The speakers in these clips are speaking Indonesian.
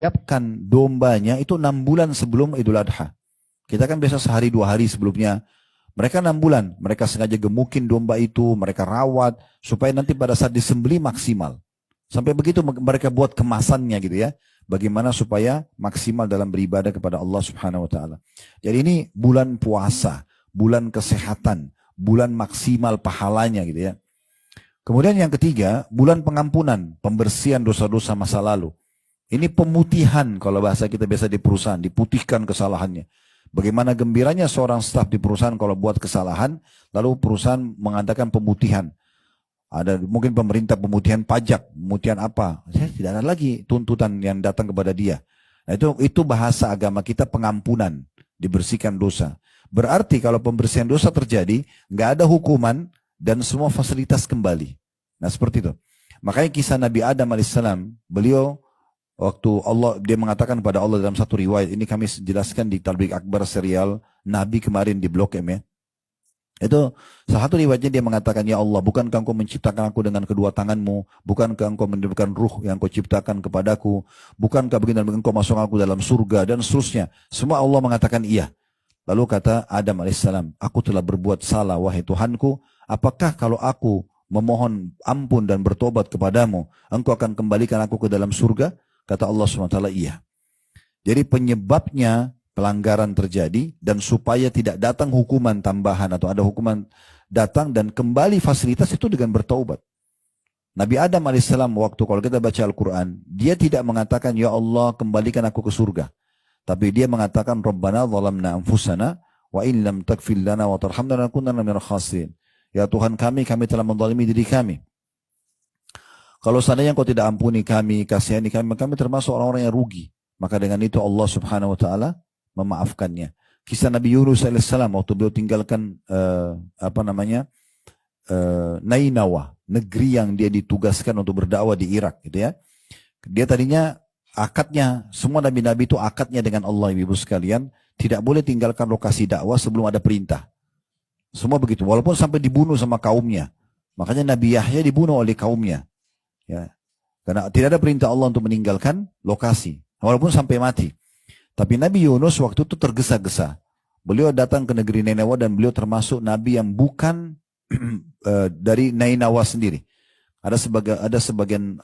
Siapkan dombanya itu 6 bulan sebelum Idul Adha. Kita kan biasa sehari 2 hari sebelumnya. Mereka 6 bulan. Mereka sengaja gemukin domba itu, mereka rawat supaya nanti pada saat disembeli maksimal. Sampai begitu mereka buat kemasannya gitu ya. Bagaimana supaya maksimal dalam beribadah kepada Allah Subhanahu wa taala. Jadi ini bulan puasa, bulan kesehatan, bulan maksimal pahalanya gitu ya. Kemudian yang ketiga, bulan pengampunan, pembersihan dosa-dosa masa lalu. Ini pemutihan kalau bahasa kita biasa di perusahaan, diputihkan kesalahannya. Bagaimana gembiranya seorang staf di perusahaan kalau buat kesalahan, lalu perusahaan mengadakan pemutihan. Ada mungkin pemerintah pemutihan pajak, pemutihan apa? Tidak ada lagi tuntutan yang datang kepada dia. Nah, itu bahasa agama kita pengampunan, dibersihkan dosa. Berarti kalau pembersihan dosa terjadi, nggak ada hukuman dan semua fasilitas kembali. Nah seperti itu. Makanya kisah Nabi Adam alaihissalam, beliau waktu dia mengatakan kepada Allah dalam satu riwayat, ini kami jelaskan di Tabligh Akbar serial Nabi kemarin di Blok M ya. Itu salah satu riwayatnya dia mengatakan, ya Allah, bukankah engkau menciptakan aku dengan kedua tanganmu? Bukankah engkau meniupkan ruh yang kau ciptakan kepadaku? Bukankah begini dan engkau masuk aku dalam surga? Dan seterusnya. Semua Allah mengatakan iya. Lalu kata Adam alaihissalam, aku telah berbuat salah wahai Tuhanku. Apakah kalau aku memohon ampun dan bertobat kepadamu, engkau akan kembalikan aku ke dalam surga? Kata Allah SWT, iya. Jadi penyebabnya pelanggaran terjadi dan supaya tidak datang hukuman tambahan atau ada hukuman datang dan kembali fasilitas itu dengan bertaubat. Nabi Adam alaihissalam waktu kalau kita baca Al-Quran, dia tidak mengatakan, ya Allah kembalikan aku ke surga. Tapi dia mengatakan, Rabbana zalamna anfusana wa in lam taghfir lana wa tarhamna lanakunanna minal khasirin. Ya Tuhan kami telah menzalimi diri kami. Kalau seandainya engkau tidak ampuni kami, kasihani kami, kami termasuk orang-orang yang rugi. Maka dengan itu Allah Subhanahu wa taala memaafkannya. Kisah Nabi Yunus alaihissalam waktu beliau tinggalkan Nainawa, negeri yang dia ditugaskan untuk berdakwah di Irak gitu ya. Dia tadinya akadnya, semua nabi-nabi itu akadnya dengan Allah ibu sekalian, tidak boleh tinggalkan lokasi dakwah sebelum ada perintah. Semua begitu, walaupun sampai dibunuh sama kaumnya. Makanya Nabi Yahya dibunuh oleh kaumnya. Ya, karena tidak ada perintah Allah untuk meninggalkan lokasi, walaupun sampai mati. Tapi Nabi Yunus waktu itu tergesa-gesa. Beliau datang ke negeri Nainawa dan beliau termasuk Nabi yang bukan dari Nainawa sendiri. Ada sebagian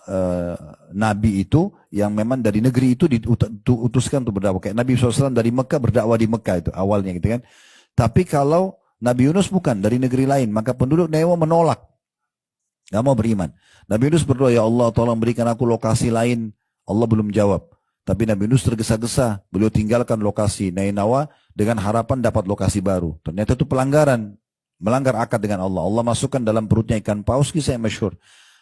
Nabi itu yang memang dari negeri itu diutuskan untuk berdakwah. Kayak Nabi SAW dari Mekah berdakwah di Mekah itu awalnya gitu kan. Tapi kalau Nabi Yunus bukan dari negeri lain, maka penduduk Nainawa menolak. Gak mau beriman. Nabi Yunus berdoa, ya Allah tolong berikan aku lokasi lain. Allah belum jawab. Tapi Nabi Yunus tergesa-gesa. Beliau tinggalkan lokasi Nainawa dengan harapan dapat lokasi baru. Ternyata itu pelanggaran. Melanggar akad dengan Allah. Allah masukkan dalam perutnya ikan paus, kisah yang masyhur.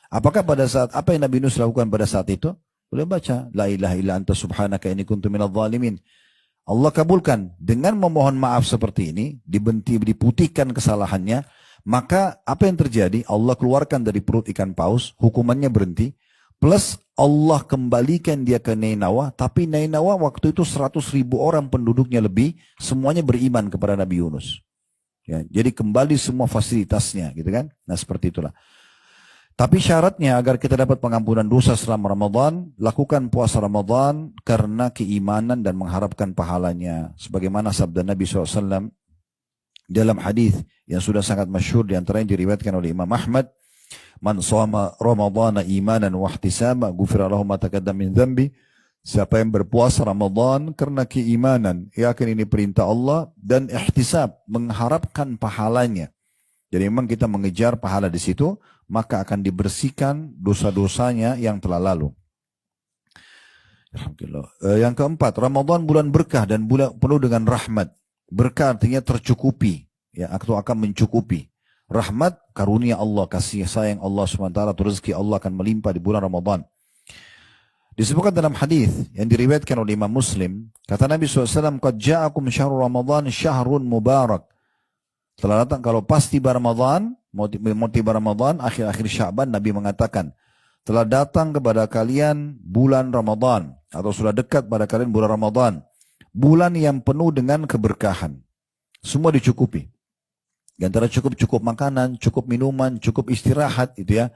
Apakah pada saat, apa yang Nabi Yunus lakukan pada saat itu? Beliau baca, La ilaha illa anta subhanaka inni kuntu minadh dhalimin. Allah kabulkan. Dengan memohon maaf seperti ini, diputihkan kesalahannya, maka apa yang terjadi? Allah keluarkan dari perut ikan paus, hukumannya berhenti, plus Allah kembalikan dia ke Nainawa, tapi Nainawa waktu itu 100.000 orang penduduknya lebih, semuanya beriman kepada Nabi Yunus. Ya, jadi kembali semua fasilitasnya, gitu kan? Nah seperti itulah. Tapi syaratnya agar kita dapat pengampunan dosa selama Ramadan, lakukan puasa Ramadan karena keimanan dan mengharapkan pahalanya. Sebagaimana sabda Nabi SAW dalam hadis yang sudah sangat masyhur, di antaranya diriwayatkan oleh Imam Ahmad, man shoma ramadhana imanan wa ihtisaba ghufira lahu ma taqaddama min dzambi. Siapa yang berpuasa Ramadan karena keimanan, yakin ini perintah Allah, dan ihtisab, mengharapkan pahalanya. Jadi memang kita mengejar pahala di situ, maka akan dibersihkan dosa-dosanya yang telah lalu. Alhamdulillah. Yang keempat, Ramadan bulan berkah dan bulan penuh dengan rahmat. Berkah artinya tercukupi, ya, atau akan mencukupi. Rahmat, karunia Allah, kasih sayang Allah SWT, rezeki Allah akan melimpah di bulan Ramadan. Disebutkan dalam hadis yang diriwayatkan oleh Imam Muslim, kata Nabi SAW, qad ja'akum syahrul Ramadan syahrun mubarak. Telah datang, kalau pas tiba Ramadan, mau tiba Ramadan, akhir-akhir Sya'ban, Nabi mengatakan, telah datang kepada kalian bulan Ramadan, atau sudah dekat pada kalian bulan Ramadan. Bulan yang penuh dengan keberkahan. Semua dicukupi. Di antara cukup makanan, cukup minuman, cukup istirahat, itu ya.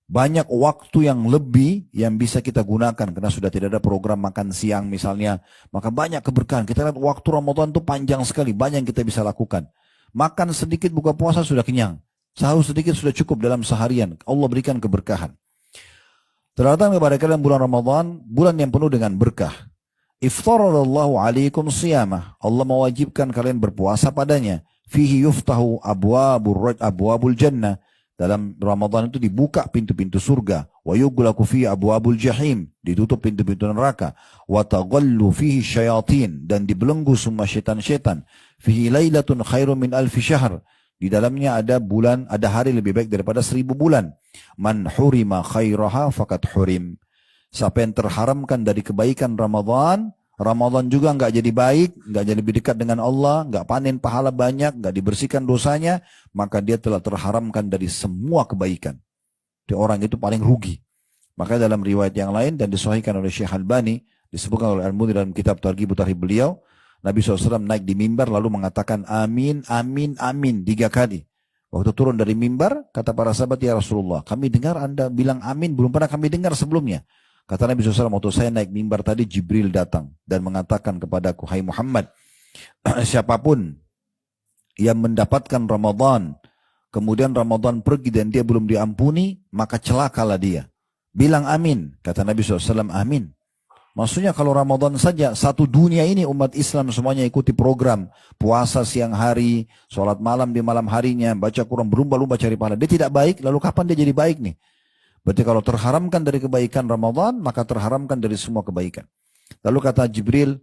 Banyak waktu yang lebih yang bisa kita gunakan karena sudah tidak ada program makan siang misalnya. Maka banyak keberkahan. Kita lihat waktu Ramadan itu panjang sekali. Banyak yang kita bisa lakukan. Makan sedikit buka puasa sudah kenyang. Sahur sedikit sudah cukup dalam seharian. Allah berikan keberkahan. Terdatang kepada kalian bulan Ramadan, bulan yang penuh dengan berkah. Iftaradallahu alaikum siyamah. Allah mewajibkan kalian berpuasa padanya. Fihi yuftahu abwabul jannah. Dalam Ramadan itu dibuka pintu-pintu surga. Wa yughlaqu fihi abwabul jahim. Ditutup pintu-pintu neraka. Wa taghallu fihi syayatin. Dan dibelenggu semua syaitan-syaitan. Fihi lailatun khairum min alfi syahr. Di dalamnya ada bulan, ada hari lebih baik daripada 1000 bulan. Man hurima khairaha fakat hurim. Siapa yang terharamkan dari kebaikan Ramadan, Ramadan juga nggak jadi baik, nggak jadi lebih dekat dengan Allah, nggak panen pahala banyak, nggak dibersihkan dosanya, maka dia telah terharamkan dari semua kebaikan. Di orang itu paling rugi. Maka dalam riwayat yang lain dan disahihkan oleh Syekh Albani, disebutkan oleh Al-Mudhir dalam kitab Targhib Tarhib beliau, Nabi SAW naik di mimbar lalu mengatakan amin, amin, amin 3 kali. Waktu turun dari mimbar, kata para sahabat, ya Rasulullah, kami dengar Anda bilang amin, belum pernah kami dengar sebelumnya. Kata Nabi SAW, waktu saya naik mimbar tadi, Jibril datang dan mengatakan kepadaku, hai Muhammad, siapapun yang mendapatkan Ramadan, kemudian Ramadan pergi dan dia belum diampuni, maka celakalah dia. Bilang amin. Kata Nabi SAW, amin. Maksudnya kalau Ramadan saja, satu dunia ini umat Islam semuanya ikuti program. Puasa siang hari, sholat malam di malam harinya, baca Quran, berlumba-lumba cari pahala. Dia tidak baik, lalu kapan dia jadi baik nih? Berarti kalau terharamkan dari kebaikan Ramadan, maka terharamkan dari semua kebaikan. Lalu kata Jibril,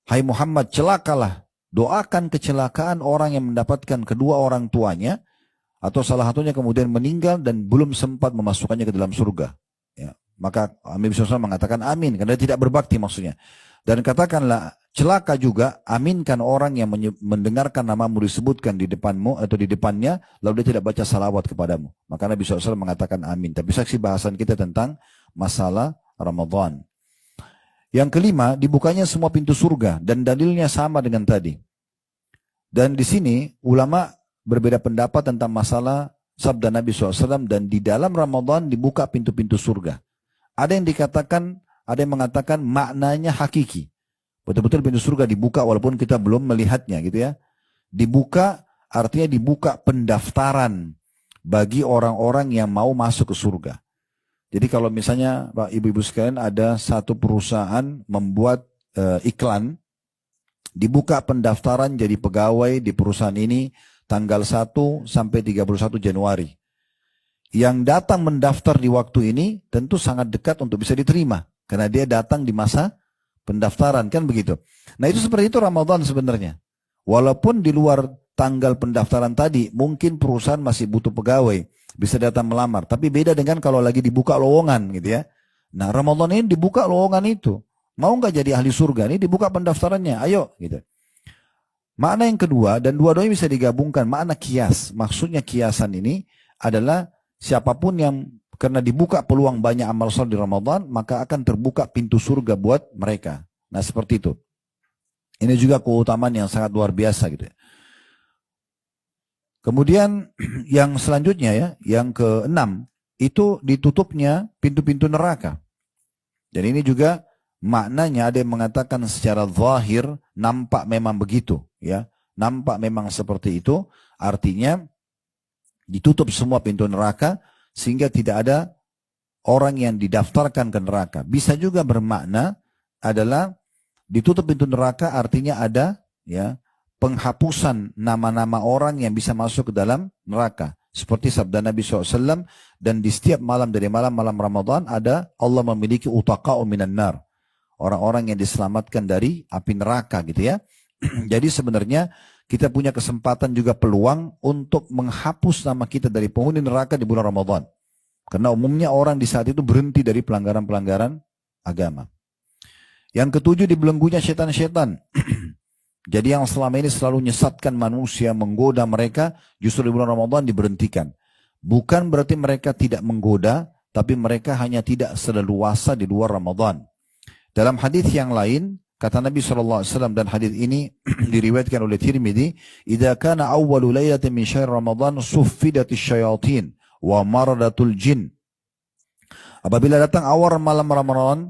hai Muhammad, celakalah. Doakan kecelakaan orang yang mendapatkan kedua orang tuanya, atau salah satunya kemudian meninggal dan belum sempat memasukkannya ke dalam surga. Ya. Maka Nabi SAW mengatakan amin, karena dia tidak berbakti maksudnya. Dan katakanlah, celaka juga, aminkan orang yang mendengarkan namamu disebutkan di depanmu atau di depannya, lalu dia tidak baca salawat kepadamu. Maka Nabi SAW mengatakan amin. Tapi saksi bahasan kita tentang masalah Ramadan. Yang kelima, dibukanya semua pintu surga dan dalilnya sama dengan tadi. Dan di sini ulama berbeda pendapat tentang masalah sabda Nabi SAW dan di dalam Ramadan dibuka pintu-pintu surga. Ada yang dikatakan, ada yang mengatakan maknanya hakiki. Betul-betul pintu surga dibuka walaupun kita belum melihatnya gitu ya. Dibuka artinya dibuka pendaftaran bagi orang-orang yang mau masuk ke surga. Jadi kalau misalnya Pak Ibu-Ibu sekalian ada satu perusahaan membuat iklan, dibuka pendaftaran jadi pegawai di perusahaan ini tanggal 1 sampai 31 Januari. Yang datang mendaftar di waktu ini tentu sangat dekat untuk bisa diterima. Karena dia datang di masa pendaftaran, kan begitu. Nah itu seperti itu Ramadan sebenarnya. Walaupun di luar tanggal pendaftaran tadi, mungkin perusahaan masih butuh pegawai, bisa datang melamar. Tapi beda dengan kalau lagi dibuka lowongan gitu ya. Nah Ramadan ini dibuka lowongan itu. Mau nggak jadi ahli surga? Ini dibuka pendaftarannya, ayo gitu. Makna yang kedua, dan dua-duanya bisa digabungkan, makna kias. Maksudnya kiasan ini adalah siapapun yang karena dibuka peluang banyak amal soleh di Ramadan, maka akan terbuka pintu surga buat mereka. Nah seperti itu. Ini juga keutamaan yang sangat luar biasa gitu ya. Kemudian yang selanjutnya ya, yang keenam, itu ditutupnya pintu-pintu neraka. Dan ini juga maknanya ada yang mengatakan secara zahir, nampak memang begitu. Ya, nampak memang seperti itu, artinya ditutup semua pintu neraka, sehingga tidak ada orang yang didaftarkan ke neraka. Bisa juga bermakna adalah ditutup pintu neraka artinya ada ya penghapusan nama-nama orang yang bisa masuk ke dalam neraka. Seperti sabda Nabi SAW, dan di setiap malam dari malam-malam Ramadan ada Allah memiliki utaqa'u minan nar. Orang-orang yang diselamatkan dari api neraka gitu ya. Jadi sebenarnya kita punya kesempatan juga peluang untuk menghapus nama kita dari penghuni neraka di bulan Ramadan. Karena umumnya orang di saat itu berhenti dari pelanggaran-pelanggaran agama. Yang ketujuh, dibelenggunya setan-setan. Jadi yang selama ini selalu menyesatkan manusia, menggoda mereka, justru di bulan Ramadan diberhentikan. Bukan berarti mereka tidak menggoda, tapi mereka hanya tidak seleluasa di luar Ramadan. Dalam hadis yang lain, kata Nabi SAW, dan hadis ini diriwayatkan oleh Tirmidzi, "Idza kana awwalu lailatin min syahr Ramadan suffidatis syayatin wa maradatul jin." Apabila datang awal malam Ramadan,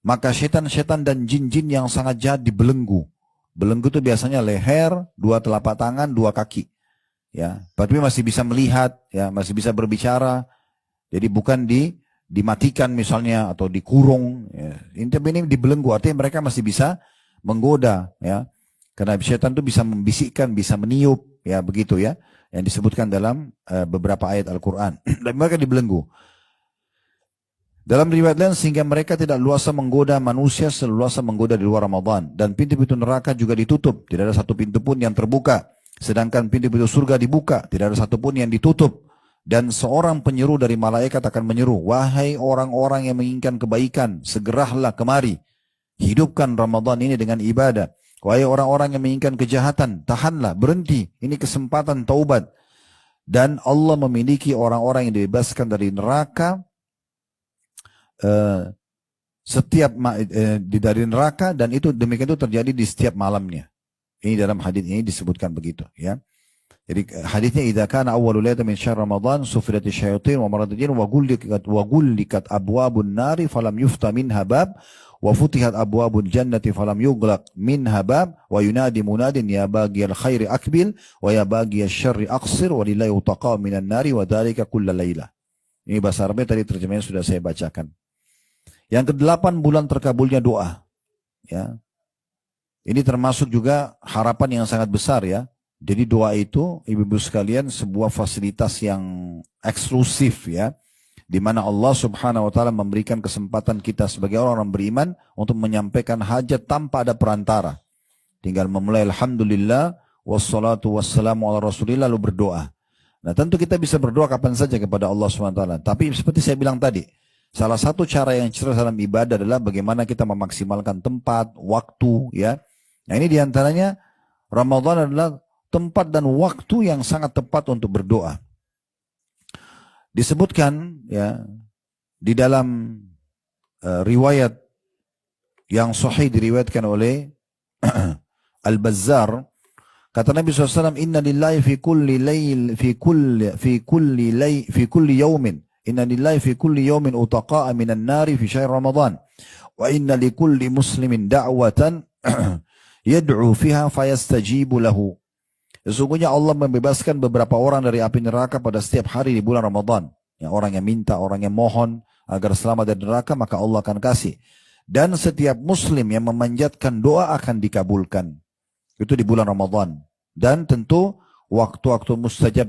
maka setan-setan dan jin-jin yang sangat jahat dibelenggu. Belenggu itu biasanya leher, 2 telapak tangan, 2 kaki. Ya, tapi masih bisa melihat, ya, masih bisa berbicara. Jadi bukan dimatikan misalnya atau dikurung. Ya. Ini dibelenggu, artinya mereka masih bisa menggoda. Ya, karena setan itu bisa membisikkan, bisa meniup, ya begitu ya. Yang disebutkan dalam beberapa ayat Al-Quran. Dan mereka dibelenggu. Dalam riwayat lain, sehingga mereka tidak luasa menggoda manusia seluasa menggoda di luar Ramadan. Dan pintu-pintu neraka juga ditutup. Tidak ada satu pintu pun yang terbuka. Sedangkan pintu-pintu surga dibuka. Tidak ada satu pun yang ditutup. Dan seorang penyeru dari malaikat akan menyeru, wahai orang-orang yang menginginkan kebaikan, segeralah kemari. Hidupkan Ramadan ini dengan ibadah. Wahai orang-orang yang menginginkan kejahatan, tahanlah, berhenti. Ini kesempatan taubat. Dan Allah memiliki orang-orang yang dibebaskan dari neraka, dari neraka, dan itu demikian itu terjadi di setiap malamnya. Ini dalam hadis ini disebutkan begitu, ya. Jadi hadisnya, idza kana awwalul lailati min syahr ramadan sufilati syayatin wa maradat jin wa gullikat abwabun nari falam yufta minha bab wa futihat abwabul jannati falam yughlaq minha bab wa yunadi munadin ya baghiyal khairi akbil wa ya baghiyasy syarri aqsir wa lillahi utaqa minan nari wa dzalika kullal lailah. Ini bahasa Arabnya, tadi terjemahnya sudah saya bacakan. Yang ke-8, bulan terkabulnya doa. Ya. Ini termasuk juga harapan yang sangat besar, ya. Jadi doa itu, ibu-ibu sekalian, sebuah fasilitas yang eksklusif, ya. Di mana Allah Subhanahu wa taala memberikan kesempatan kita sebagai orang beriman untuk menyampaikan hajat tanpa ada perantara. Tinggal memulai alhamdulillah wassalatu wassalamu ala rasulillah, lalu berdoa. Nah, tentu kita bisa berdoa kapan saja kepada Allah Subhanahu wa taala. Tapi seperti saya bilang tadi, salah satu cara yang cerdas dalam ibadah adalah bagaimana kita memaksimalkan tempat, waktu, ya. Nah, ini diantaranya Ramadan adalah tempat dan waktu yang sangat tepat untuk berdoa. Disebutkan, ya, di dalam riwayat yang sahih diriwayatkan oleh Al-Bazzar, kata Nabi SAW, Inna lillahi fi kulli yawmin Inna lillahi fi kulli yawmin utaqa'a minan nari fi syahr Ramadan. Wa inna li kulli muslimin da'watan yad'u fiha fayastajibu lahu. Sesungguhnya Allah membebaskan beberapa orang dari api neraka pada setiap hari di bulan Ramadan. Ya, orang yang minta, orang yang mohon agar selamat dari neraka, maka Allah akan kasih. Dan setiap muslim yang memanjatkan doa akan dikabulkan. Itu di bulan Ramadan. Dan tentu waktu-waktu mustajab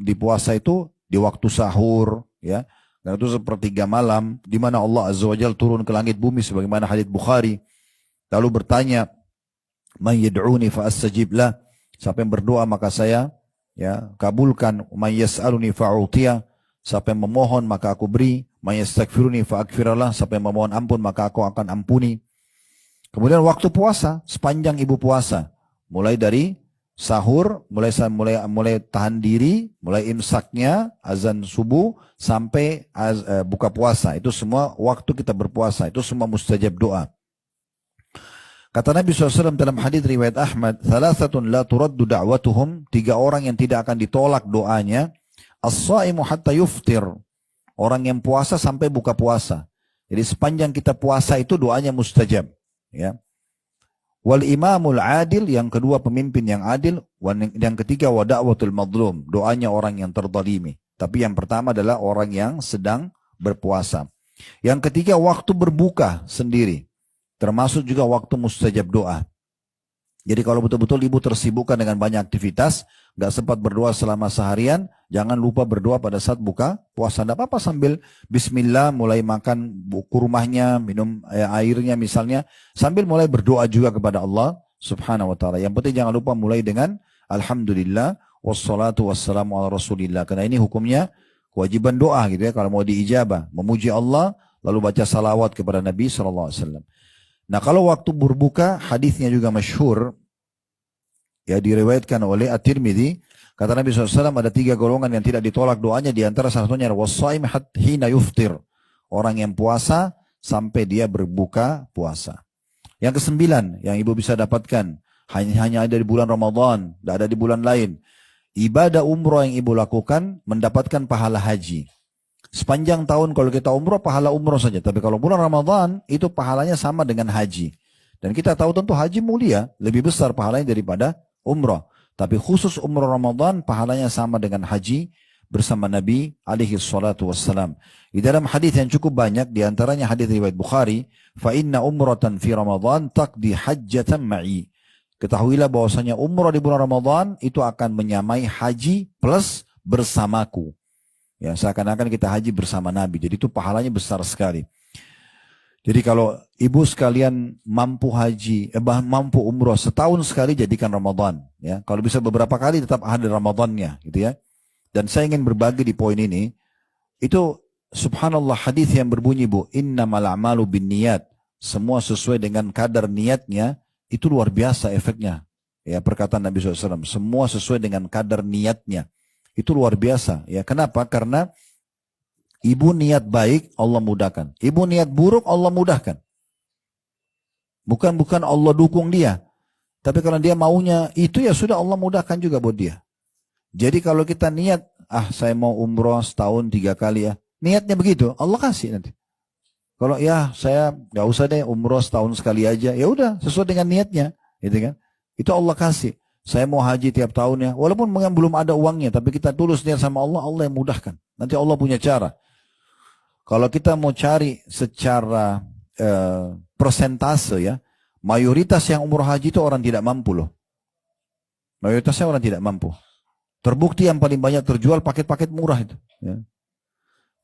di puasa itu di waktu sahur, ya. Dan itu sepertiga malam di mana Allah Azza wa Jalla turun ke langit bumi sebagaimana hadits Bukhari. Lalu bertanya, "Man yad'uni fa astajib lah." Siapa yang berdoa maka saya, ya, kabulkan. "Man yas'aluni fa a'tiya." Siapa yang memohon maka aku beri. "Man yastaghfiruni fa aghfirlah." Siapa yang memohon ampun maka aku akan ampuni. Kemudian waktu puasa, sepanjang ibu puasa, mulai dari sahur, mulai tahan diri, mulai imsaknya, azan subuh, sampai buka puasa. Itu semua waktu kita berpuasa. Itu semua mustajab doa. Kata Nabi SAW dalam hadis riwayat Ahmad, "Thalathatun la turaddu da'watuhum." 3 orang yang tidak akan ditolak doanya. As-shaimu hatta yuftir. Orang yang puasa sampai buka puasa. Jadi sepanjang kita puasa itu doanya mustajab. Ya. Wal imamul adil, yang kedua pemimpin yang adil. Yang ketiga wa da'watul madlum, doanya orang yang terzalimi. Tapi yang pertama adalah orang yang sedang berpuasa. Yang ketiga waktu berbuka sendiri, termasuk juga waktu mustajab doa. Jadi kalau betul-betul ibu tersibukkan dengan banyak aktivitas, gak sempat berdoa selama seharian, jangan lupa berdoa pada saat buka puasa. Tidak apa-apa sambil bismillah mulai makan kurmahnya, minum airnya misalnya, sambil mulai berdoa juga kepada Allah Subhanahu wa taala. Yang penting jangan lupa mulai dengan alhamdulillah wassalatu wassalamu ala rasulillah. Karena ini hukumnya kewajiban doa gitu ya, kalau mau diijabah, memuji Allah lalu baca salawat kepada Nabi sallallahu alaihi wasallam. Nah, kalau waktu berbuka, hadisnya juga masyhur, ya, diriwayatkan oleh At-Tirmidzi. Kata Nabi SAW, ada 3 golongan yang tidak ditolak doanya. Di antara salah satunya was-shaim hina yuftir, orang yang puasa sampai dia berbuka puasa. Yang ke-9 yang ibu bisa dapatkan hanya ada di bulan Ramadan, tidak ada di bulan lain. Ibadah umroh yang ibu lakukan mendapatkan pahala haji. Sepanjang tahun kalau kita umroh, pahala umroh saja. Tapi kalau bulan Ramadan, itu pahalanya sama dengan haji. Dan kita tahu tentu haji mulia, lebih besar pahalanya daripada umroh. Tapi khusus umroh Ramadan, pahalanya sama dengan haji bersama Nabi alaihi salatu wassalam. Di dalam hadis yang cukup banyak, di antaranya hadis riwayat Bukhari, fa inna umratan fi Ramadan taqdi hajjatan ma'i. Ketahuilah bahwasanya umrah di bulan Ramadan itu akan menyamai haji plus bersamaku. Ya, seakan-akan kita haji bersama Nabi. Jadi itu pahalanya besar sekali. Jadi kalau ibu sekalian mampu haji, mampu umrah setahun sekali, jadikan Ramadan. Ya, kalau bisa beberapa kali tetap ada Ramadannya, gitu ya. Dan saya ingin berbagi di poin ini. Itu subhanallah hadis yang berbunyi, Bu, innamal a'malu binniyat. Semua sesuai dengan kadar niatnya. Itu luar biasa efeknya. Ya, perkataan Nabi SAW. Semua sesuai dengan kadar niatnya. Itu luar biasa. Ya, kenapa? Karena ibu niat baik, Allah mudahkan. Ibu niat buruk, Allah mudahkan. Bukan Allah dukung dia. Tapi kalau dia maunya itu, ya sudah, Allah mudahkan juga buat dia. Jadi kalau kita niat, saya mau umroh setahun 3 kali ya. Niatnya begitu, Allah kasih nanti. Kalau ya saya gak usah deh umroh setahun sekali aja. Ya udah, sesuai dengan niatnya. Gitu kan? Itu Allah kasih. Saya mau haji tiap tahun ya. Walaupun belum ada uangnya, tapi kita tulus niat sama Allah, Allah yang mudahkan. Nanti Allah punya cara. Kalau kita mau cari secara persentase ya, mayoritas yang umroh haji itu orang tidak mampu loh. Mayoritasnya orang tidak mampu. Terbukti yang paling banyak terjual paket-paket murah itu. Ya.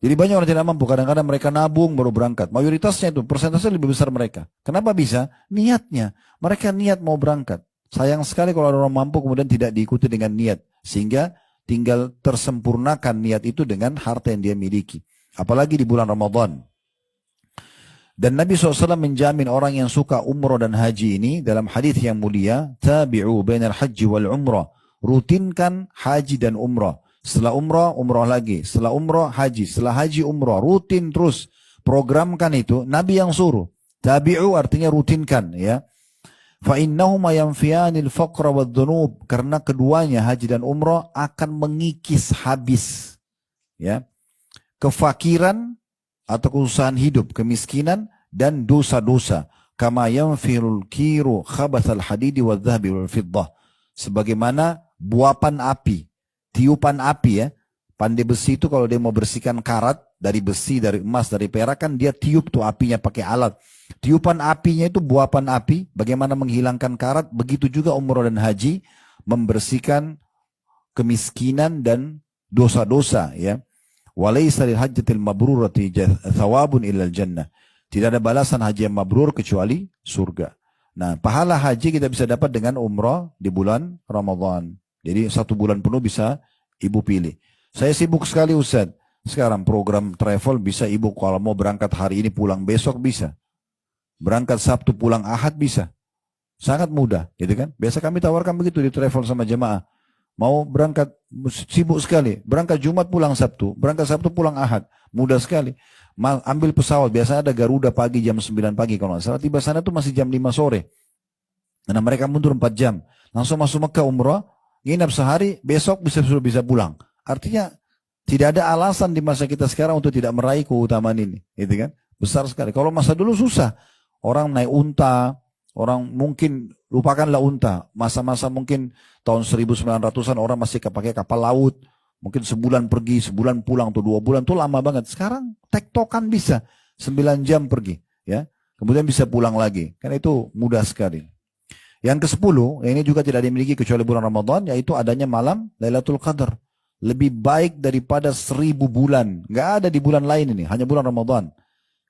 Jadi banyak orang tidak mampu. Kadang-kadang mereka nabung baru berangkat. Mayoritasnya itu, persentase lebih besar mereka. Kenapa bisa? Niatnya. Mereka niat mau berangkat. Sayang sekali kalau orang mampu kemudian tidak diikuti dengan niat. Sehingga tinggal tersempurnakan niat itu dengan harta yang dia miliki. Apalagi di bulan Ramadan. Dan Nabi SAW menjamin orang yang suka umrah dan haji ini dalam hadis yang mulia, tabi'u bainal haji wal umrah. Rutinkan haji dan umrah. Setelah umrah, umrah lagi. Setelah umrah, haji. Setelah haji, umrah. Rutin terus. Programkan itu. Nabi yang suruh. Tabi'u artinya rutinkan ya. فَإِنَّهُمَا يَنْفِيَانِ الْفَقْرَ وَالذُّنُوبِ. Karena keduanya haji dan umrah akan mengikis habis ya kefakiran atau kesusahan hidup, kemiskinan dan dosa-dosa. Kama yanfirul kiru khabathal hadidi wal dhahabi wal fiddah. Sebagaimana buapan api, tiupan api ya. Pandai besi itu kalau dia mau bersihkan karat dari besi, dari emas, dari perak kan dia tiup tuh apinya pakai alat. Tiupan apinya itu buapan api, bagaimana menghilangkan karat, begitu juga umrah dan haji membersihkan kemiskinan dan dosa-dosa ya. Walaysa lil hajjatil mabrurati thawabun illal jannah. Tidak ada balasan haji yang mabrur kecuali surga. Nah, pahala haji kita bisa dapat dengan umrah di bulan Ramadan. Jadi 1 bulan penuh bisa ibu pilih. Saya sibuk sekali Ustaz. Sekarang program travel bisa ibu kalau mau berangkat hari ini pulang besok bisa. Berangkat Sabtu pulang Ahad bisa. Sangat mudah gitu kan. Biasa kami tawarkan begitu di travel sama jemaah. Mau berangkat sibuk sekali. Berangkat Jumat pulang Sabtu. Berangkat Sabtu pulang Ahad. Mudah sekali. Ambil pesawat. Biasanya ada Garuda pagi jam 9 pagi. Kalau nggak salah tiba sana tuh masih jam 5 sore. Karena mereka mundur 4 jam. Langsung masuk Mekah umrah. Nginap sehari. Besok sudah bisa pulang. Artinya tidak ada alasan di masa kita sekarang untuk tidak meraih keutamaan ini. Gitu kan? Besar sekali. Kalau masa dulu susah. Orang naik unta. Orang mungkin lupakanlah unta. Masa-masa mungkin tahun 1900-an orang masih pakai kapal laut. Mungkin sebulan pergi, sebulan pulang, tuh 2 bulan tuh lama banget. Sekarang tektokan bisa 9 jam pergi, ya. Kemudian bisa pulang lagi. Karena itu mudah sekali. Yang ke-10, ini juga tidak dimiliki kecuali bulan Ramadan, yaitu adanya malam Lailatul Qadar. Lebih baik daripada 1000 bulan. Nggak ada di bulan lain ini, hanya bulan Ramadan.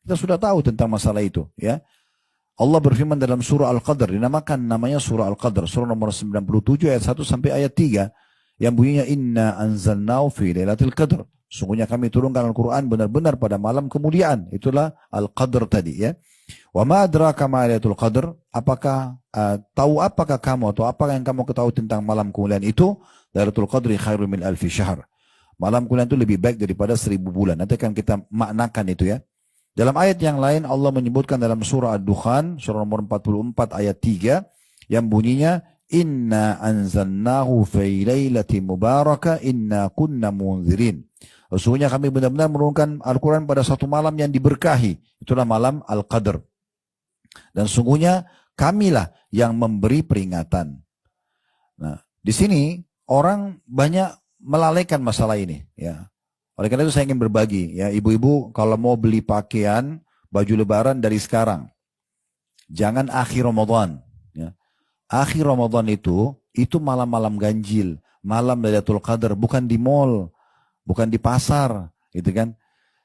Kita sudah tahu tentang masalah itu, ya. Allah berfirman dalam surah Al-Qadr, dinamakan namanya surah Al-Qadr, surah nomor 97 ayat 1 sampai ayat 3, yang bunyinya inna anzalnahu fi lailatul qadr. Sungguhnya kami turunkan Al-Quran benar-benar pada malam kemuliaan. Itulah Al-Qadr tadi ya. Wa ma adraka ma lailatul qadr? Apakah apakah kamu atau apakah yang kamu ketahui tentang malam kemuliaan itu? Lailatul Qadri khairun min alfi syahr. Malam kemuliaan itu lebih baik daripada 1000 bulan. Nanti akan kita maknakan itu ya. Dalam ayat yang lain Allah menyebutkan dalam surah Ad-Dukhan, surah nomor 44 ayat 3 yang bunyinya inna anzalnahu fi lailatin mubarakah inna kunna munzirin. Sesungguhnya kami benar-benar menurunkan Al-Quran pada satu malam yang diberkahi. Itulah malam Al-Qadr. Dan sungguhnya kamilah yang memberi peringatan. Nah, di sini orang banyak melalaikan masalah ini. Ya. Oleh karena itu saya ingin berbagi. Ya, ibu-ibu kalau mau beli pakaian, baju lebaran dari sekarang. Jangan akhir Ramadan. Ya. Akhir Ramadan itu malam-malam ganjil. Malam Lailatul Qadar, bukan di mall. Bukan di pasar, gitu kan.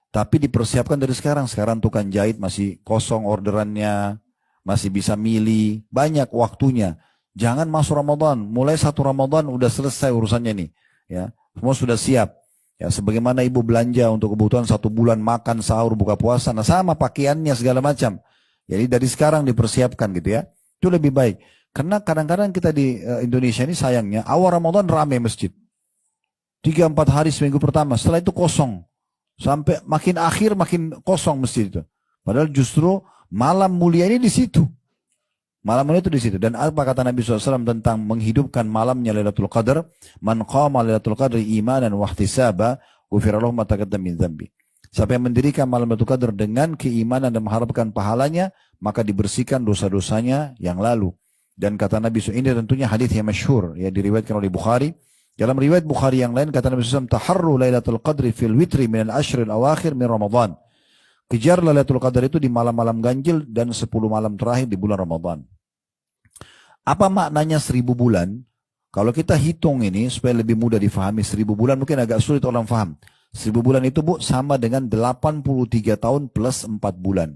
Tapi dipersiapkan dari sekarang. Sekarang tukang jahit masih kosong orderannya, masih bisa milih, banyak waktunya. Jangan masuk Ramadan, mulai 1 Ramadan udah selesai urusannya nih. Ya, semua sudah siap. Ya, sebagaimana ibu belanja untuk kebutuhan 1 bulan makan, sahur, buka puasa, nah sama pakaiannya segala macam. Jadi dari sekarang dipersiapkan gitu ya. Itu lebih baik. Karena kadang-kadang kita di Indonesia ini sayangnya awal Ramadan ramai masjid. 3-4 hari seminggu pertama, setelah itu kosong. Sampai makin akhir makin kosong masjid itu. Padahal justru malam mulia ini di situ. Malam mulia itu di situ. Dan apa kata Nabi SAW tentang menghidupkan malamnya Lailatul Qadar? Man qama Lailatul Qadri imanan wa ihtisaba, ghufira lahu ma taqaddama min dzambi. Siapa yang mendirikan malam Lailatul Qadar dengan keimanan dan mengharapkan pahalanya, maka dibersihkan dosa-dosanya yang lalu. Dan kata Nabi SAW, ini tentunya hadis yang masyhur, ya diriwayatkan oleh Bukhari. Dalam riwayat Bukhari yang lain kata Nabi SAW, taharru Lailatul Qadri fil witri min al-ashril awakhir min Ramadan. Kejar Lailatul Qadar itu di malam-malam ganjil dan 10 malam terakhir di bulan Ramadan. Apa maknanya 1000 bulan? Kalau kita hitung ini supaya lebih mudah difahami, 1000 bulan mungkin agak sulit orang faham. 1000 bulan itu Bu sama dengan 83 tahun plus 4 bulan.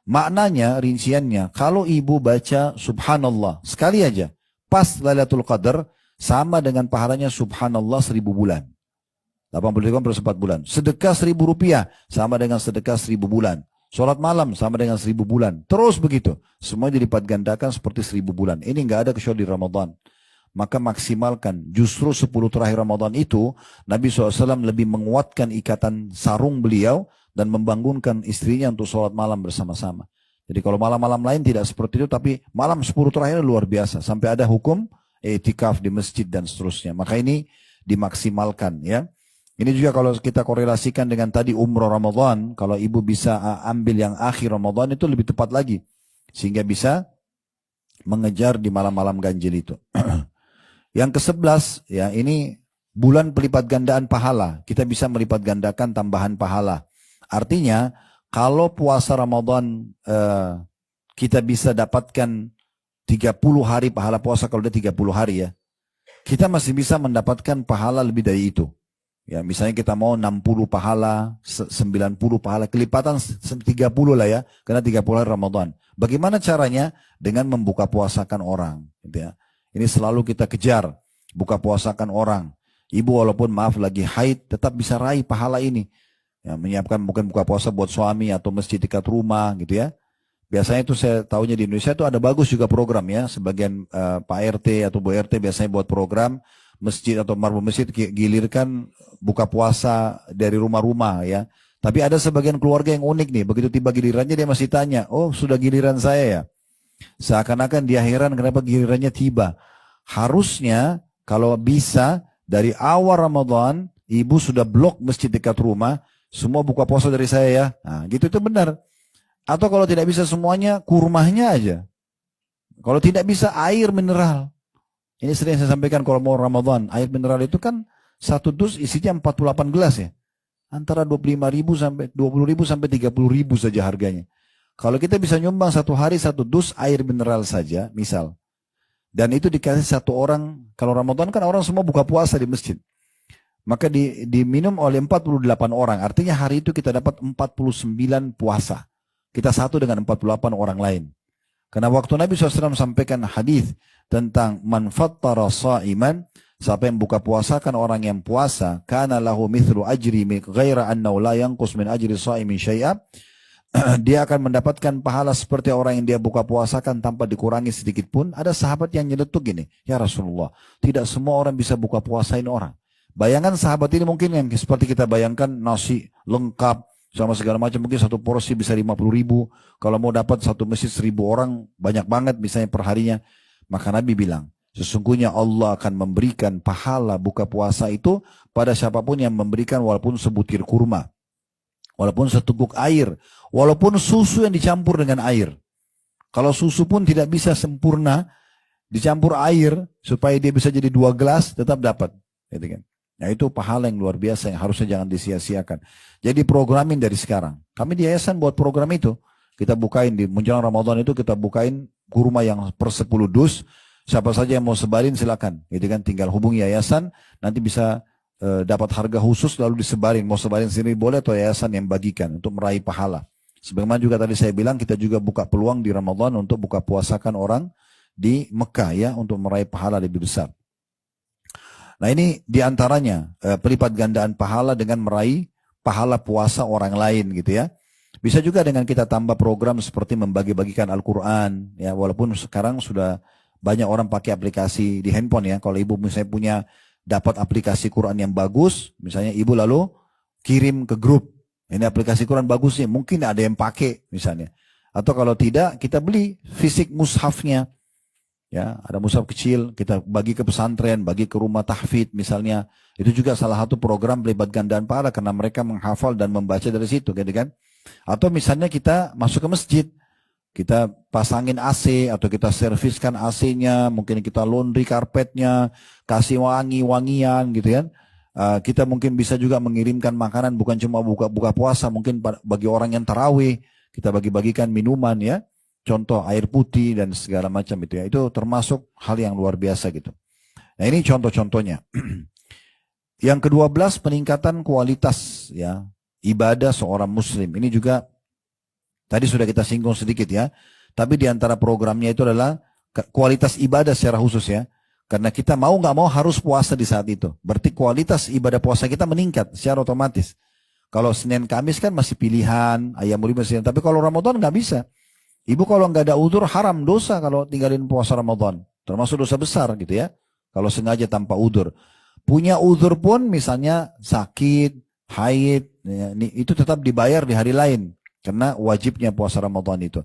Maknanya, rinciannya, kalau ibu baca subhanallah sekali aja, pas Lailatul Qadar, sama dengan pahalanya subhanallah 1000 bulan. 83 plus 4 bulan. Sedekah 1000 rupiah, sama dengan sedekah 1000 bulan. Sholat malam sama dengan 1000 bulan. Terus begitu. Semua dilipat gandakan seperti 1000 bulan. Ini nggak ada kecuali di Ramadan. Maka maksimalkan. Justru 10 terakhir Ramadan itu, Nabi SAW lebih menguatkan ikatan sarung beliau dan membangunkan istrinya untuk sholat malam bersama-sama. Jadi kalau malam-malam lain tidak seperti itu, tapi malam 10 terakhir luar biasa. Sampai ada hukum i'tikaf di masjid dan seterusnya. Maka ini dimaksimalkan ya. Ini juga kalau kita korelasikan dengan tadi umroh Ramadan, kalau ibu bisa ambil yang akhir Ramadan itu lebih tepat lagi. Sehingga bisa mengejar di malam-malam ganjil itu. Yang ke-11 ya, ini bulan pelipat gandaan pahala. Kita bisa melipat gandakan tambahan pahala. Artinya kalau puasa Ramadan kita bisa dapatkan 30 hari pahala puasa kalau dia 30 hari ya. Kita masih bisa mendapatkan pahala lebih dari itu. Ya, misalnya kita mau 60 pahala, 90 pahala, kelipatan 30 lah ya, karena 30 hari Ramadan. Bagaimana caranya? Dengan membuka puasakan orang. Gitu ya. Ini selalu kita kejar, buka puasakan orang. Ibu walaupun maaf lagi haid, tetap bisa raih pahala ini. Ya, menyiapkan mungkin buka puasa buat suami atau masjid dekat rumah gitu ya. Biasanya itu saya tahunya di Indonesia itu ada bagus juga program ya. Sebagian Pak RT atau Bu RT biasanya buat program masjid atau marbu masjid gilirkan buka puasa dari rumah-rumah ya. Tapi ada sebagian keluarga yang unik nih. Begitu tiba gilirannya dia masih tanya, oh sudah giliran saya ya. Seakan-akan dia heran kenapa gilirannya tiba. Harusnya kalau bisa dari awal Ramadan ibu sudah blok masjid dekat rumah. Semua buka puasa dari saya ya. Nah gitu itu benar. Atau kalau tidak bisa semuanya, kurmahnya aja. Kalau tidak bisa air mineral. Ini sering saya sampaikan kalau mau Ramadan. Air mineral itu kan 1 dus isinya 48 gelas ya. Antara 25.000 sampai 20.000 sampai 30.000 saja harganya. Kalau kita bisa nyumbang 1 hari 1 dus air mineral saja, misal. Dan itu dikasih 1 orang. Kalau Ramadan kan orang semua buka puasa di masjid. Maka diminum oleh 48 orang. Artinya hari itu kita dapat 49 puasa. Kita satu dengan 48 orang lain. Karena waktu Nabi SAW sampaikan hadis tentang man fattara sha'iman, siapa yang buka puasakan orang yang puasa, kana lahu mithlu ajri ghaira annahu la yanqus min ajri sha'imin syai'a. Dia akan mendapatkan pahala seperti orang yang dia buka puasakan tanpa dikurangi sedikit pun. Ada sahabat yang nyeletuk gini, ya Rasulullah, tidak semua orang bisa buka puasain orang. Bayangan sahabat ini mungkin yang seperti kita bayangkan nasi lengkap, sama segala macam, mungkin 1 porsi bisa 50.000. Kalau mau dapat 1 masjid 1.000 orang, banyak banget misalnya perharinya. Maka Nabi bilang, Sesungguhnya Allah akan memberikan pahala buka puasa itu pada siapapun yang memberikan walaupun sebutir kurma, walaupun seteguk air, walaupun susu yang dicampur dengan air. Kalau susu pun tidak bisa sempurna, dicampur air supaya dia bisa jadi 2 gelas, tetap dapat. Gitu kan. Nah itu pahala yang luar biasa yang harusnya jangan disia-siakan. Jadi programin dari sekarang. Kami di yayasan buat program itu. Kita bukain di menjelang Ramadan itu, kita bukain kurma yang per 10 dus. Siapa saja yang mau sebarin silakan. Gitu kan, tinggal hubungi yayasan, nanti bisa dapat harga khusus lalu disebarin. Mau sebarin sendiri boleh atau yayasan yang bagikan untuk meraih pahala. Sebagaimana juga tadi saya bilang, kita juga buka peluang di Ramadan untuk buka puasakan orang di Mekah ya, untuk meraih pahala lebih besar. Nah ini diantaranya pelipat gandaan pahala dengan meraih pahala puasa orang lain gitu ya. Bisa juga dengan kita tambah program seperti membagi-bagikan Al-Quran ya, walaupun sekarang sudah banyak orang pakai aplikasi di handphone ya. Kalau ibu misalnya punya dapat aplikasi Quran yang bagus, misalnya ibu lalu kirim ke grup. Ini aplikasi Quran bagus nih, mungkin ada yang pakai misalnya. Atau kalau tidak, kita beli fisik mushafnya. Ya, ada mushaf kecil, kita bagi ke pesantren, bagi ke rumah tahfidz misalnya. Itu juga salah satu program pelipat gandaan pahala karena mereka menghafal dan membaca dari situ, gitu kan? Atau misalnya kita masuk ke masjid, kita pasangin AC atau kita serviskan AC-nya, mungkin kita laundry karpetnya, kasih wangi-wangian gitu kan. Kita mungkin bisa juga mengirimkan makanan bukan cuma buka puasa, mungkin bagi orang yang tarawih, kita bagi-bagikan minuman ya. Contoh air putih dan segala macam itu ya. Itu termasuk hal yang luar biasa gitu. Nah ini contoh-contohnya. Yang ke-12 peningkatan kualitas ya ibadah seorang muslim. Ini juga tadi sudah kita singgung sedikit ya. Tapi di antara programnya itu adalah kualitas ibadah secara khusus ya. Karena kita mau nggak mau harus puasa di saat itu. Berarti kualitas ibadah puasa kita meningkat secara otomatis. Kalau Senin Kamis kan masih pilihan, ayam ulima Senin. Tapi kalau Ramadan nggak bisa. Ibu kalau nggak ada udzur haram dosa kalau tinggalin puasa Ramadan. Termasuk dosa besar gitu ya. Kalau sengaja tanpa udzur. Punya udzur pun misalnya sakit, haid, ya, itu tetap dibayar di hari lain. Karena wajibnya puasa Ramadan itu.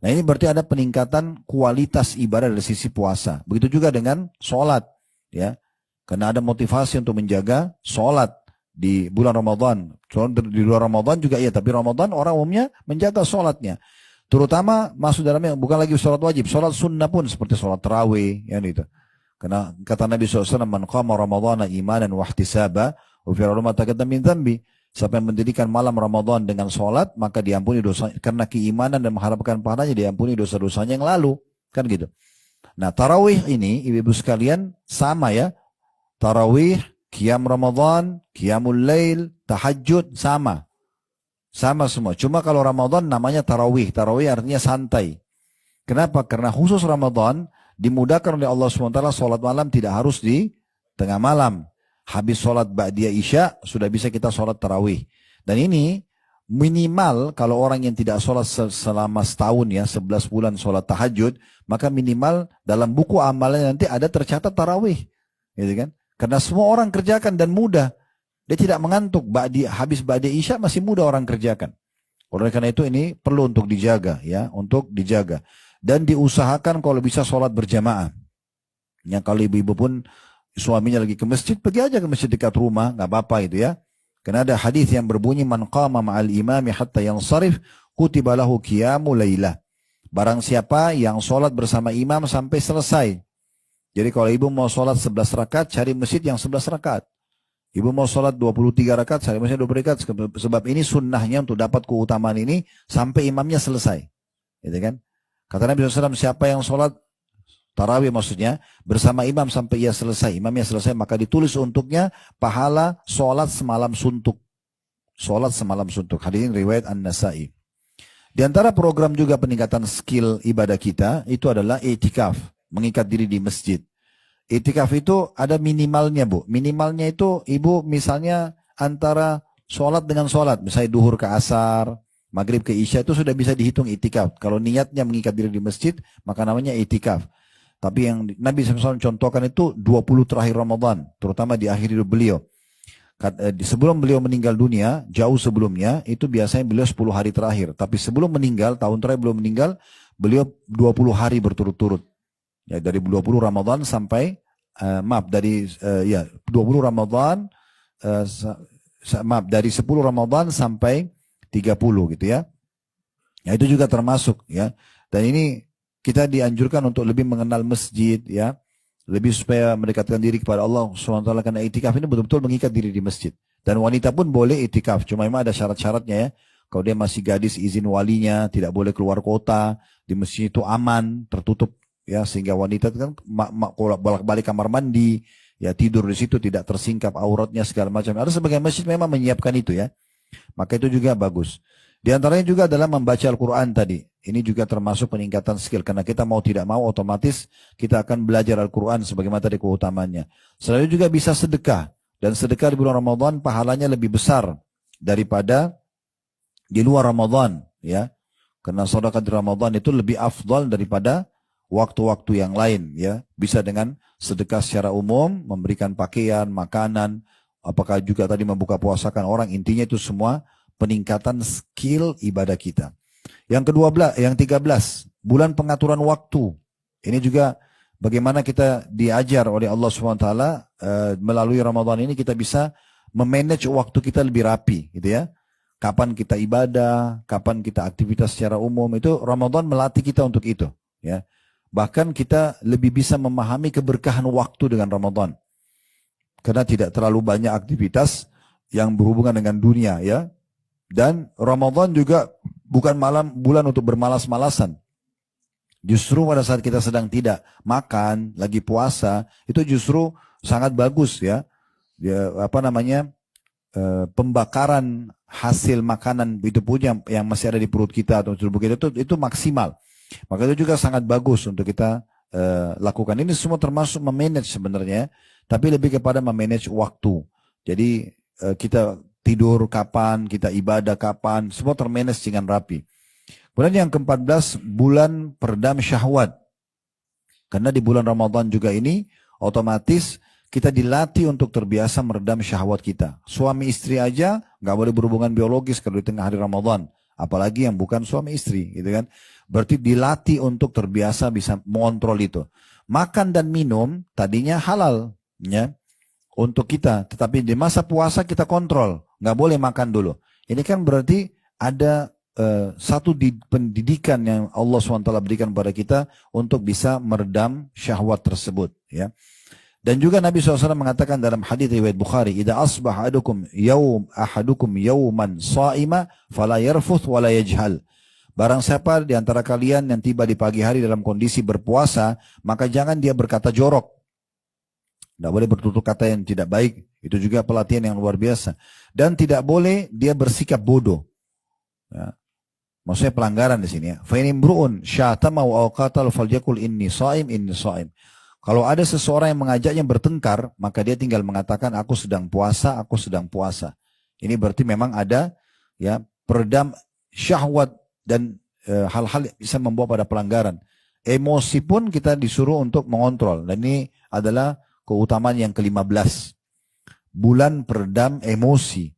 Nah ini berarti ada peningkatan kualitas ibadah dari sisi puasa. Begitu juga dengan sholat. Ya. Karena ada motivasi untuk menjaga sholat di bulan Ramadan. Di luar Ramadan juga iya. Tapi Ramadan orang umumnya menjaga sholatnya. Terutama masuk dalamnya bukan lagi sholat wajib, sholat sunnah pun seperti sholat tarawih, ya itu. Karena kata Nabi SAW, "Man qama Ramadhana imanan wa ihtisaba, ghufira lahu ma taqaddama min dhanbi." Siapa yang mendirikan malam Ramadan dengan sholat, maka diampuni dosa karena keimanan dan mengharapkan pahalanya, diampuni dosa-dosanya yang lalu, kan gitu. Nah, tarawih ini ibu-ibu sekalian sama ya. Tarawih, qiyam Ramadan, qiyamul lail, tahajud sama. Sama semua. Cuma kalau Ramadan namanya tarawih. Tarawih artinya santai. Kenapa? Karena khusus Ramadan dimudahkan oleh Allah SWT sholat malam tidak harus di tengah malam. Habis sholat ba'diyah isya sudah bisa kita sholat tarawih. Dan ini minimal kalau orang yang tidak sholat selama setahun ya 11 bulan sholat tahajud, maka minimal dalam buku amalannya nanti ada tercatat tarawih. Gitu kan? Karena semua orang kerjakan dan mudah. Dia tidak mengantuk, habis ba'diyah isya masih mudah orang kerjakan. Oleh karena itu ini perlu untuk dijaga ya, untuk dijaga. Dan diusahakan kalau bisa sholat berjamaah. Ya kalau ibu-ibu pun suaminya lagi ke masjid, pergi aja ke masjid dekat rumah, nggak apa-apa itu ya. Karena ada hadis yang berbunyi man qama ma'al imami hatta yansarif kutiba lahu qiyamu lailah. Barang siapa yang sholat bersama imam sampai selesai. Jadi kalau ibu mau sholat 11 rakaat, cari masjid yang 11 rakaat. Ibu mau sholat 23 rakaat, saya misalnya 20 rakaat, sebab ini sunnahnya untuk dapat keutamaan ini sampai imamnya selesai. Gitu kan? Kata Nabi SAW, siapa yang sholat tarawih maksudnya bersama imam sampai ia selesai, imamnya selesai, maka ditulis untuknya pahala sholat semalam suntuk. Sholat semalam suntuk. Hadis ini riwayat An-Nasai. Di antara program juga peningkatan skill ibadah kita itu adalah i'tikaf, mengikat diri di masjid. I'tikaf itu ada minimalnya bu. Minimalnya itu ibu misalnya antara sholat dengan sholat. Misalnya duhur ke asar, maghrib ke isya itu sudah bisa dihitung i'tikaf. Kalau niatnya mengikat diri di masjid maka namanya i'tikaf. Tapi yang Nabi SAW contohkan itu 20 terakhir Ramadan. Terutama di akhir hidup beliau. Sebelum beliau meninggal dunia, jauh sebelumnya itu biasanya beliau 10 hari terakhir. Tapi sebelum meninggal, tahun terakhir belum meninggal, beliau 20 hari berturut-turut. Ya, dari 20 Ramadan sampai dari 20 Ramadan dari 10 Ramadan sampai 30 gitu ya. Ya itu juga termasuk ya. Dan ini kita dianjurkan untuk lebih mengenal masjid ya. Lebih supaya mendekatkan diri kepada Allah SWT, karena itikaf ini betul-betul mengikat diri di masjid. Dan wanita pun boleh itikaf, cuma memang ada syarat-syaratnya ya. Kalau dia masih gadis, izin walinya, tidak boleh keluar kota, di masjid itu aman, tertutup ya, sehingga wanita kan bolak-balik kamar mandi, ya tidur di situ tidak tersingkap auratnya segala macam. Ada sebagian masjid memang menyiapkan itu ya. Maka itu juga bagus. Di antaranya juga adalah membaca Al-Quran tadi. Ini juga termasuk peningkatan skill. Karena kita mau tidak mau otomatis kita akan belajar Al-Quran sebagaimana tadi keutamannya. Selalu juga bisa sedekah. Dan sedekah di bulan Ramadan pahalanya lebih besar daripada di luar Ramadan. Ya. Karena sedekah di Ramadan itu lebih afdal daripada waktu-waktu yang lain. Ya. Bisa dengan sedekah secara umum, memberikan pakaian, makanan, apakah juga tadi membuka puasakan orang. Intinya itu semua peningkatan skill ibadah kita. Yang yang 13, bulan pengaturan waktu. Ini juga bagaimana kita diajar oleh Allah SWT melalui Ramadan ini kita bisa memanage waktu kita lebih rapi, gitu ya. Kapan kita ibadah, kapan kita aktivitas secara umum, itu Ramadan melatih kita untuk itu, ya. Bahkan kita lebih bisa memahami keberkahan waktu dengan Ramadan. Karena tidak terlalu banyak aktivitas yang berhubungan dengan dunia, ya. Dan Ramadan juga bukan bulan untuk bermalas-malasan. Justru pada saat kita sedang tidak makan, lagi puasa, itu justru sangat bagus ya. Pembakaran hasil makanan itu pun yang masih ada di perut kita atau tubuh kita itu maksimal. Maka itu juga sangat bagus untuk kita lakukan. Ini semua termasuk memanage sebenarnya, tapi lebih kepada memanage waktu. Jadi kita tidur kapan, kita ibadah kapan, semua termanage dengan rapi. Kemudian yang ke-14, bulan peredam syahwat. Karena di bulan Ramadan juga ini, otomatis kita dilatih untuk terbiasa meredam syahwat kita. Suami istri aja nggak boleh berhubungan biologis kalau di tengah hari Ramadan. Apalagi yang bukan suami istri, gitu kan. Berarti dilatih untuk terbiasa bisa mengontrol itu. Makan dan minum tadinya halal, ya. Untuk kita, tetapi di masa puasa kita kontrol, nggak boleh makan dulu. Ini kan berarti ada satu pendidikan yang Allah SWT berikan kepada kita untuk bisa meredam syahwat tersebut. Ya. Dan juga Nabi SAW mengatakan dalam hadis riwayat Bukhari, "Idza asbah ahadukum yawman sha'ima fala yarfuth wala yajhal." Barang siapa di antara kalian yang tiba di pagi hari dalam kondisi berpuasa, maka jangan dia berkata jorok. Tidak boleh bertutur kata yang tidak baik. Itu juga pelatihan yang luar biasa. Dan tidak boleh dia bersikap bodoh. Ya. Maksudnya pelanggaran di sini ya. Fa'inimru'un syatama wa qatal falyakul inni sha'im inni sha'im. Kalau ada seseorang yang mengajaknya bertengkar, maka dia tinggal mengatakan aku sedang puasa, aku sedang puasa. Ini berarti memang ada ya peredam syahwat dan hal-hal yang bisa membawa pada pelanggaran. Emosi pun kita disuruh untuk mengontrol. Dan ini adalah keutamaan yang ke-15. Bulan peredam emosi.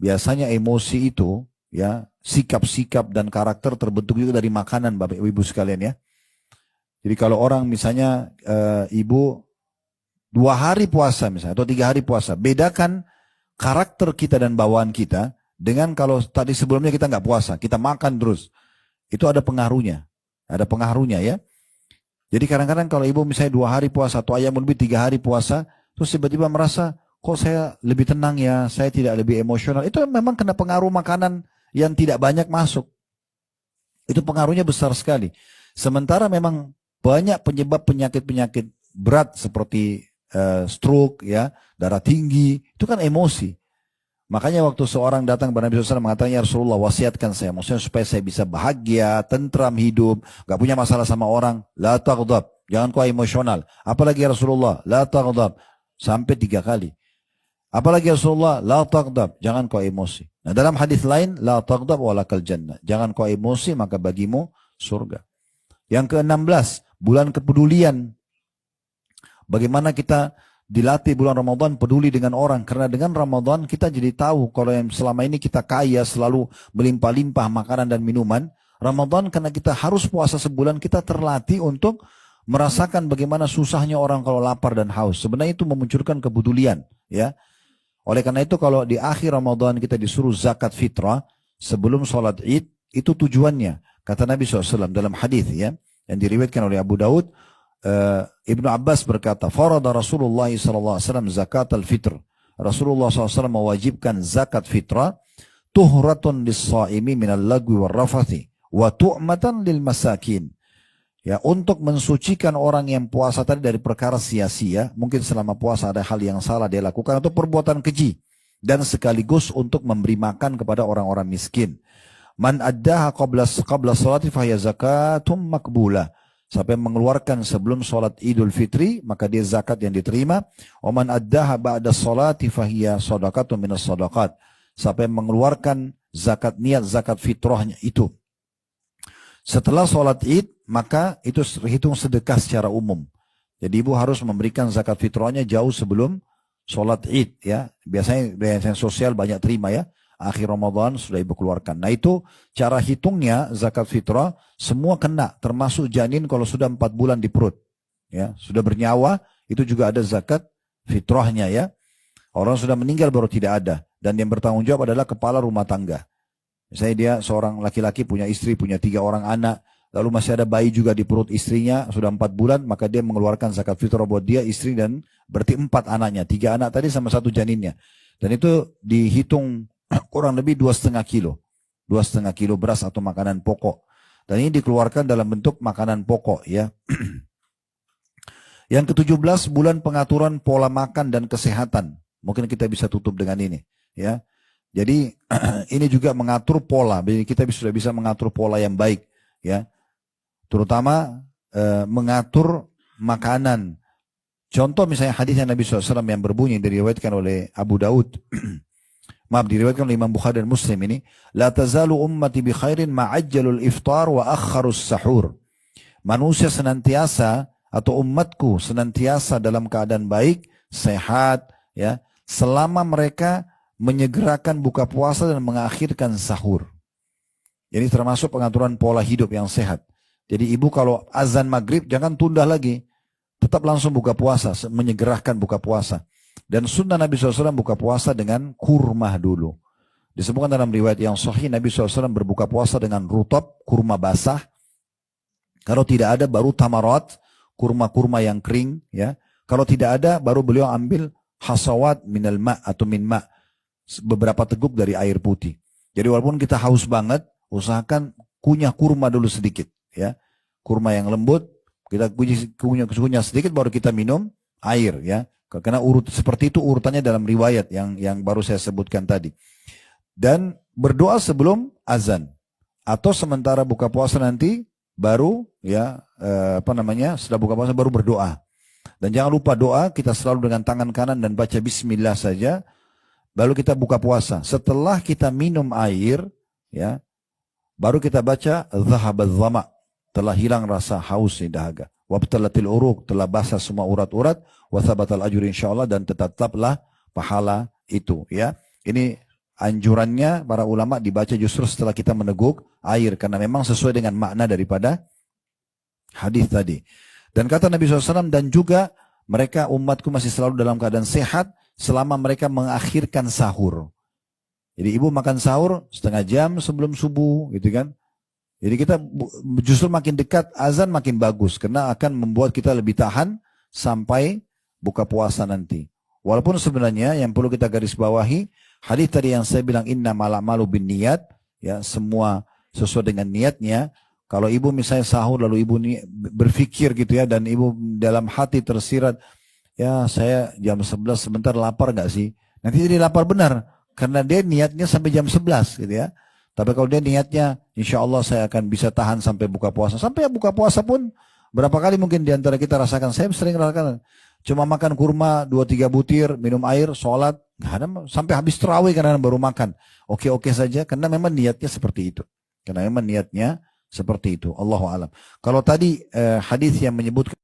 Biasanya emosi itu ya sikap-sikap dan karakter terbentuk juga dari makanan Bapak Ibu sekalian ya. Jadi kalau orang misalnya ibu 2 hari puasa misalnya atau 3 hari puasa, bedakan karakter kita dan bawaan kita dengan kalau tadi sebelumnya kita nggak puasa, kita makan terus. Itu ada pengaruhnya ya. Jadi kadang-kadang kalau ibu misalnya 2 hari puasa atau ayam lebih 3 hari puasa, terus tiba-tiba merasa kok saya lebih tenang ya, saya tidak lebih emosional. Itu memang kena pengaruh makanan yang tidak banyak masuk. Itu pengaruhnya besar sekali. Sementara memang banyak penyebab penyakit-penyakit berat seperti stroke, ya, darah tinggi, itu kan emosi. Makanya waktu seorang datang kepada Nabi SAW mengatakan, ya Rasulullah wasiatkan saya, maksudnya supaya saya bisa bahagia, tentram hidup, gak punya masalah sama orang, la taghdab, jangan kau emosional. Apalagi ya Rasulullah, la taghdab, sampai 3 kali. Apalagi ya Rasulullah, la taghdab, jangan kau emosi. Nah dalam hadis lain, la taghdab walakal jannah, jangan kau emosi maka bagimu surga. Yang ke-16, bulan kepedulian. Bagaimana kita dilatih bulan Ramadan peduli dengan orang. Karena dengan Ramadan kita jadi tahu kalau yang selama ini kita kaya selalu melimpah-limpah makanan dan minuman. Ramadan karena kita harus puasa sebulan kita terlatih untuk merasakan bagaimana susahnya orang kalau lapar dan haus. Sebenarnya itu memunculkan kepedulian, ya. Oleh karena itu kalau di akhir Ramadan kita disuruh zakat fitrah sebelum sholat Id, itu tujuannya. Kata Nabi SAW dalam hadis, ya, yang diriwayatkan oleh Abu Daud, Ibnu Abbas berkata, farada Rasulullah SAW zakat al-fitr. Rasulullah SAW mewajibkan zakat fitrah, tuhratun lis-shaimi minal lagwi wal rafathi, wa tu'matan lil masakin. Ya, untuk mensucikan orang yang puasa tadi dari perkara sia-sia, mungkin selama puasa ada hal yang salah dia lakukan atau perbuatan keji, dan sekaligus untuk memberi makan kepada orang-orang miskin. Man addaha qabla sholati fahiya zakatum makbulah. Siapa yang mengeluarkan sebelum sholat Idul Fitri, maka dia zakat yang diterima. Wa man addaha ba'da sholati fahiya shadaqatun minas shadaqat. Siapa yang mengeluarkan zakat niat zakat fitrahnya itu setelah sholat Id, maka itu terhitung sedekah secara umum. Jadi ibu harus memberikan zakat fitrahnya jauh sebelum sholat Id, ya. Biasanya biaya sosial banyak terima, ya. Akhir Ramadan sudah ibu keluarkan. Nah itu cara hitungnya zakat fitrah semua kena, termasuk janin kalau sudah 4 bulan di perut, ya, sudah bernyawa, itu juga ada zakat fitrahnya, ya. Orang sudah meninggal baru tidak ada, dan yang bertanggung jawab adalah kepala rumah tangga. Misalnya dia seorang laki-laki punya istri, punya 3 orang anak, lalu masih ada bayi juga di perut istrinya, sudah 4 bulan, maka dia mengeluarkan zakat fitrah buat dia, istri, dan berarti 4 anaknya, 3 anak tadi sama 1 janinnya. Dan itu dihitung kurang lebih 2,5 kilo. 2,5 kilo beras atau makanan pokok. Dan ini dikeluarkan dalam bentuk makanan pokok, ya. Yang ke-17, bulan pengaturan pola makan dan kesehatan. Mungkin kita bisa tutup dengan ini, ya. Jadi ini juga mengatur pola. Jadi kita sudah bisa mengatur pola yang baik, ya. Terutama mengatur makanan. Contoh misalnya hadisnya Nabi SAW yang berbunyi diriwayatkan oleh Abu Daud. Maaf, diriwayatkan oleh Imam Bukhari dan Muslim ini. La tazalu ummati bi khairin ma'ajjalul iftar wa akharus sahur. Manusia senantiasa atau umatku senantiasa dalam keadaan baik, sehat, ya, selama mereka menyegerakan buka puasa dan mengakhirkan sahur. Jadi termasuk pengaturan pola hidup yang sehat. Jadi ibu kalau azan maghrib jangan tunda lagi. Tetap langsung buka puasa, menyegerakan buka puasa. Dan sunnah Nabi SAW buka puasa dengan kurma dulu. Disebutkan dalam riwayat yang sahih Nabi SAW berbuka puasa dengan rutab, kurma basah. Kalau tidak ada baru tamarat, kurma-kurma yang kering, ya. Kalau tidak ada baru beliau ambil hasawat minal ma' atau min ma'. Beberapa teguk dari air putih. Jadi walaupun kita haus banget, usahakan kunyah kurma dulu sedikit, ya. Kurma yang lembut, kita kunyah sedikit baru kita minum air, ya. Karena seperti itu urutannya dalam riwayat yang baru saya sebutkan tadi. Dan berdoa sebelum azan atau sementara buka puasa nanti baru, ya, setelah buka puasa baru berdoa. Dan jangan lupa doa kita selalu dengan tangan kanan dan baca bismillah saja. Lalu kita buka puasa. Setelah kita minum air, ya, baru kita baca zahabaz zama, telah hilang rasa haus di dahaga. Wabtalatil uruq, telah basah semua urat-urat. Wathabatal ajur insyaallah, dan tetaplah pahala itu, ya. Ini anjurannya para ulama dibaca justru setelah kita meneguk air, karena memang sesuai dengan makna daripada hadis tadi. Dan kata Nabi SAW, dan juga mereka umatku masih selalu dalam keadaan sehat selama mereka mengakhirkan sahur. Jadi ibu makan sahur setengah jam sebelum subuh, gitu kan. Jadi kita justru makin dekat azan makin bagus, karena akan membuat kita lebih tahan sampai buka puasa nanti. Walaupun sebenarnya yang perlu kita garis bawahi, hadis tadi yang saya bilang innamal a'malu binniyat, ya, semua sesuai dengan niatnya. Kalau ibu misalnya sahur lalu ibu berpikir gitu, ya, dan ibu dalam hati tersirat, ya saya jam 11 sebentar lapar gak sih? Nanti jadi lapar benar, karena dia niatnya sampai jam 11 gitu, ya. Tapi kalau dia niatnya, insya Allah saya akan bisa tahan sampai buka puasa. Sampai buka puasa pun, berapa kali mungkin diantara kita rasakan, saya sering rasakan, cuma makan kurma 2-3 butir, minum air, sholat, gak ada, sampai habis tarawih karena baru makan. Oke-oke saja, karena memang niatnya seperti itu. Karena memang niatnya seperti itu. Allahu a'lam. Kalau tadi hadis yang menyebutkan